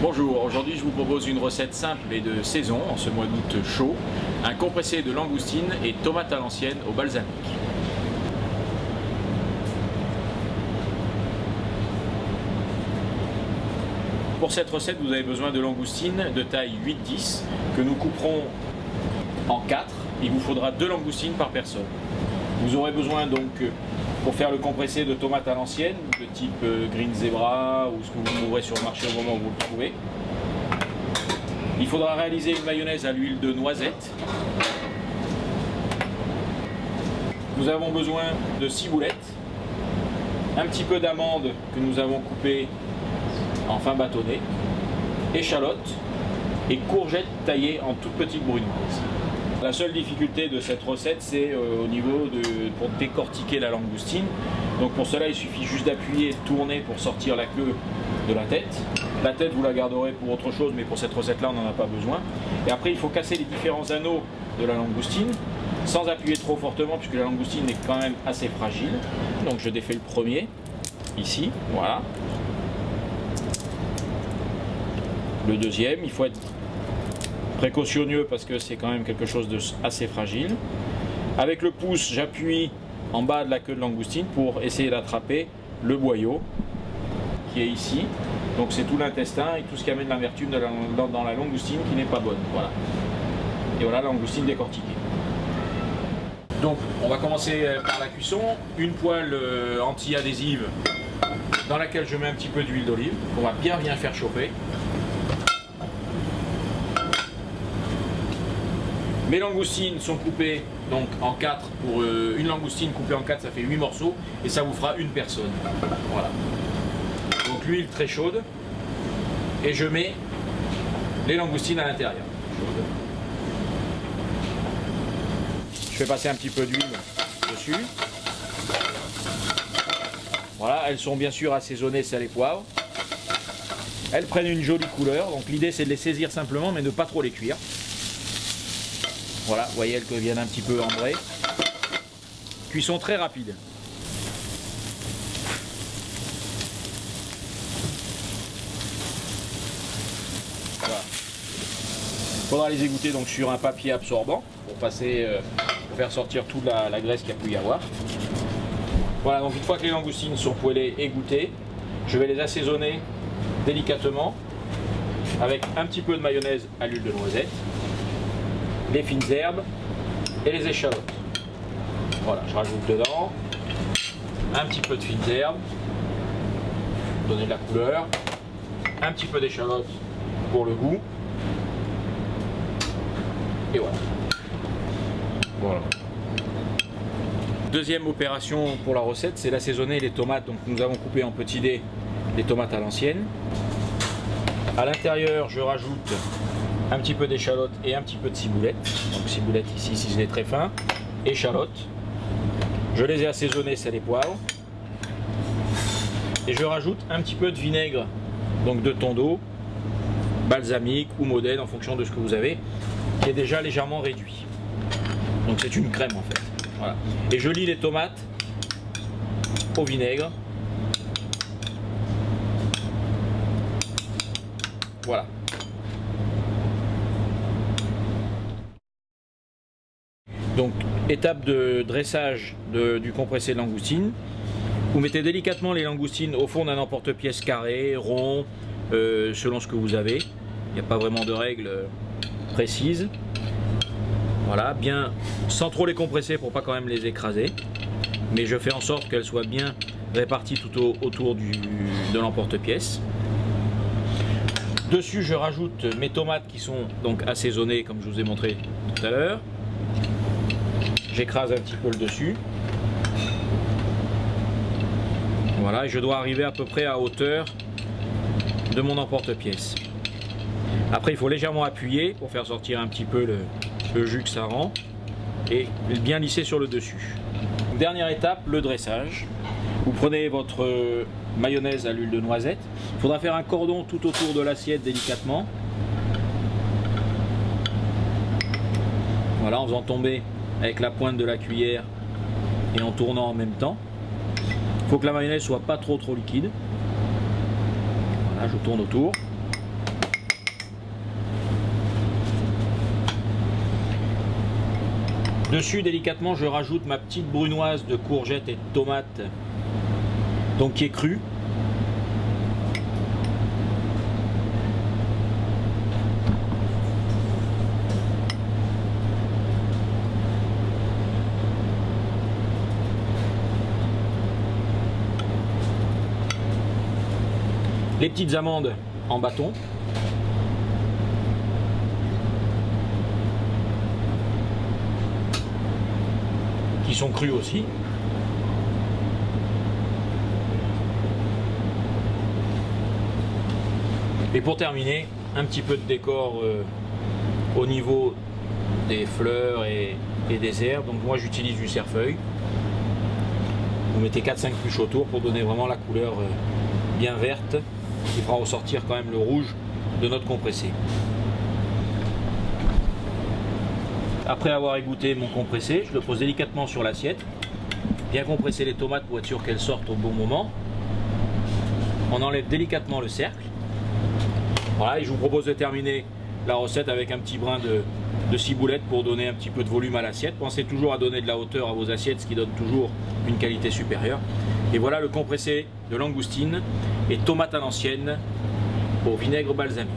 Bonjour, aujourd'hui je vous propose une recette simple et de saison en ce mois d'août chaud, un compressé de langoustine et tomates à l'ancienne au balsamique. Pour cette recette, vous avez besoin de langoustines de taille 8-10 que nous couperons en 4. Il vous faudra 2 langoustines par personne. Vous aurez besoin donc pour faire le compressé de tomates à l'ancienne, de type Green Zebra ou ce que vous trouverez sur le marché au moment où vous le trouvez. Il faudra réaliser une mayonnaise à l'huile de noisette. Nous avons besoin de ciboulettes, un petit peu d'amandes que nous avons coupées en fin bâtonnées, échalotes et courgettes taillées en toutes petites brunoises. La seule difficulté de cette recette, c'est au niveau pour décortiquer la langoustine. Donc pour cela, il suffit juste d'appuyer et de tourner pour sortir la queue de la tête. La tête, vous la garderez pour autre chose, mais pour cette recette-là, on n'en a pas besoin. Et après, il faut casser les différents anneaux de la langoustine, sans appuyer trop fortement, puisque la langoustine est quand même assez fragile. Donc je défais le premier, ici, voilà. Le deuxième, il faut être précautionneux parce que c'est quand même quelque chose d'assez fragile. Avec le pouce, j'appuie en bas de la queue de langoustine pour essayer d'attraper le boyau qui est ici. Donc c'est tout l'intestin et tout ce qui amène l'amertume dans la langoustine qui n'est pas bonne. Voilà. Et voilà la langoustine décortiquée. Donc on va commencer par la cuisson. Une poêle anti-adhésive dans laquelle je mets un petit peu d'huile d'olive qu'on va bien faire chauffer. Mes langoustines sont coupées donc en 4. Pour une langoustine coupée en 4, ça fait 8 morceaux et ça vous fera une personne. Voilà. Donc l'huile très chaude et je mets les langoustines à l'intérieur. Je fais passer un petit peu d'huile dessus. Voilà, elles sont bien sûr assaisonnées sel et poivre. Elles prennent une jolie couleur, donc l'idée c'est de les saisir simplement mais de ne pas trop les cuire. Voilà, vous voyez, elles deviennent un petit peu ambrées. Cuisson très rapide. Voilà. Il faudra les égoutter donc sur un papier absorbant pour faire sortir toute la graisse qu'il y a pu y avoir. Voilà, donc une fois que les langoustines sont poêlées, égouttées, je vais les assaisonner délicatement avec un petit peu de mayonnaise à l'huile de noisette, les fines herbes et les échalotes. Voilà, je rajoute dedans un petit peu de fines herbes, donner de la couleur, un petit peu d'échalotes pour le goût, et voilà. Voilà. Deuxième opération pour la recette, c'est d'assaisonner les tomates. Donc nous avons coupé en petits dés les tomates à l'ancienne. À l'intérieur, je rajoute un petit peu d'échalote et un petit peu de ciboulette. Donc ciboulette ici ciselée très fin, échalote. Je les ai assaisonnés sel et poivre. Et je rajoute un petit peu de vinaigre, donc de thon d'eau, balsamique ou Modène en fonction de ce que vous avez, qui est déjà légèrement réduit. Donc c'est une crème en fait. Voilà. Et je lie les tomates au vinaigre. Voilà. Donc, étape de dressage du compressé de langoustine. Vous mettez délicatement les langoustines au fond d'un emporte-pièce carré, rond, selon ce que vous avez. Il n'y a pas vraiment de règles précises. Voilà, bien sans trop les compresser pour pas quand même les écraser. Mais je fais en sorte qu'elles soient bien réparties tout autour de l'emporte-pièce. Dessus, je rajoute mes tomates qui sont donc assaisonnées comme je vous ai montré tout à l'heure. J'écrase un petit peu le dessus. Voilà, et je dois arriver à peu près à hauteur de mon emporte-pièce. Après, il faut légèrement appuyer pour faire sortir un petit peu le jus que ça rend et bien lisser sur le dessus. Dernière étape, le dressage. Vous prenez votre mayonnaise à l'huile de noisette. Il faudra faire un cordon tout autour de l'assiette délicatement. Voilà, en faisant tomber avec la pointe de la cuillère et en tournant en même temps. Il faut que la mayonnaise soit pas trop liquide. Voilà, je tourne autour. Dessus, délicatement, je rajoute ma petite brunoise de courgettes et de tomates, donc qui est crue. Les petites amandes en bâton. Qui sont crues aussi. Et pour terminer, un petit peu de décor au niveau des fleurs et des herbes. Donc moi j'utilise du cerfeuil. Vous mettez 4-5 pluches autour pour donner vraiment la couleur bien verte qui fera ressortir quand même le rouge de notre compressé. Après avoir égoutté mon compressé, je le pose délicatement sur l'assiette. Bien compresser les tomates pour être sûr qu'elles sortent au bon moment. On enlève délicatement le cercle. Voilà, et je vous propose de terminer la recette avec un petit brin de ciboulette pour donner un petit peu de volume à l'assiette. Pensez toujours à donner de la hauteur à vos assiettes, ce qui donne toujours une qualité supérieure. Et voilà le compressé de langoustine et tomate à l'ancienne au vinaigre balsamique.